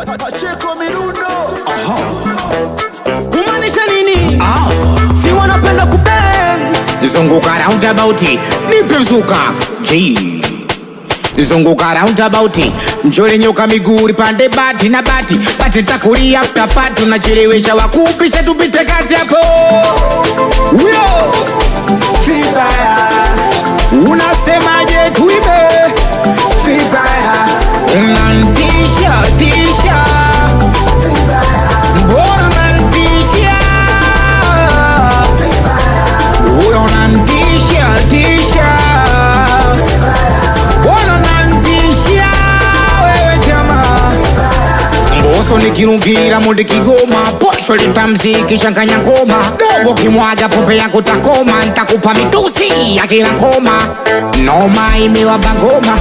Pacheco Mirundo. Kumaanisha nini? Si wanapenda kubang. Zunguka roundabout, nipe mzuka G. Zunguka roundabout, mchore nyoka miguu pande bati na bati. Bati takuri after party, unachelewesha wakupisha tupite kati hapo. Uyo Vibaya, unasemaje tuibe? vibaya, Unantisha, tisha mbona unantisha? Uyo unantisha, tisha mbona unantisha? Wewe jamaa Mboso nikirungira mundi Kigoma. Posho litamziki changanya ngoma. Dogo kimwaga pombe yako takoma. Ntakupa mitusi ya kila koma. Noma imewa bagoma.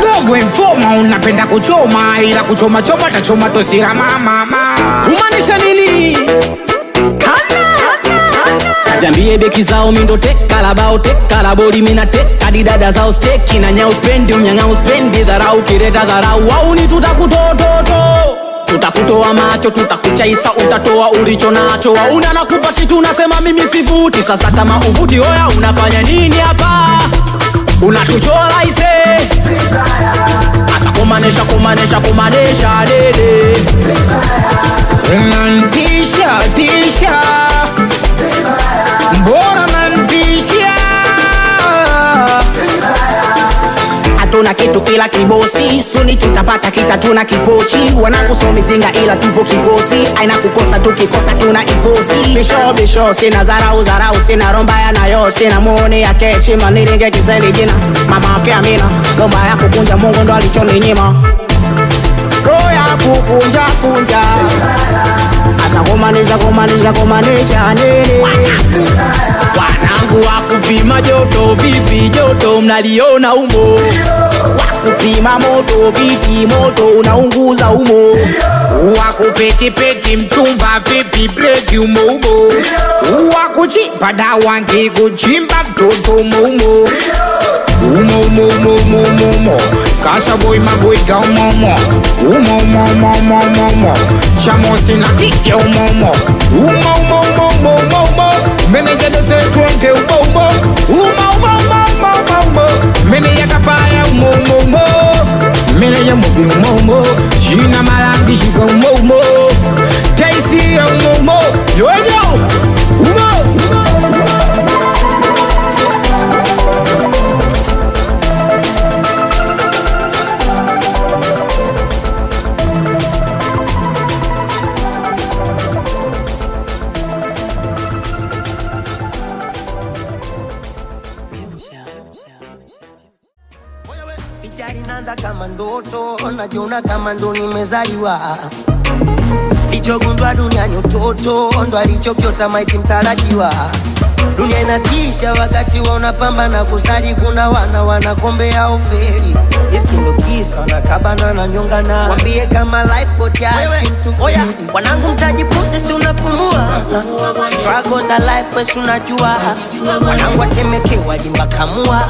Dogo informa unapenda kuchoma. Ila kuchoma choma tachoma tosira mama. Kumaanisha nini? Kaziambie beki zao mindo teka labao teka labori mina teka didada zao steki na nyao spendi unyang'ao spendi dharau kireta dharau wauni tutakutototo. Tutakutoa macho tutakuchaisa utatoa ulicho nacho wauna nakupa kitu unasema mimi sivuti. Sasa kama uvuti oya unafanya nini hapa? Unatuchola ise asa kumanesha dede. Unantisha, tisha mbona unantisha? Hatuna kitu ila kibosi. Suni tutapata kita tuna kipochi. Wanakusomizinga ila tupo kikosi. Aina kukosa tukikosa tuna ifosi. Bisho sina zarau sina romba ya nayo. Sina muoni ya kechi maniringe kizeli jina. Mama wake Amina lomba ya kukunja Mungu ndo alichoninyima. Roho ya kukunja asa kumanisha nini? Wanangu wakupima joto vipi joto mnaliona umo. Wakupima moto vipi moto unaunguza umo. Wakupeti mchumba vipi breki umo umo. Wakuchimba dawa ngi kuchimba mtoto umo umo. Umo Kasha boy magoiga umo Chamosi na kike umo Meneja dose tuonge umo Meneja kapaya umo Meneja mubi umo Jina malangi shika umo Taisi ya umo Yoyo umo Pichari nanza kama ndoto, najiona kama ndo nimezaliwa. Lichogundwa duniani utoto, ndo alichokiota maiti mtarajiwa. Dunia inatisha wakati wa unapamba na kusali. Kuna wanakombea ufeli. Iskindo kisa wanakabana na nyongana. Wambie kama life got ya oya, wanangu mtajipunze si unapumua. Struggles are life we sunajua. Wanangu watemekewa limba kamua.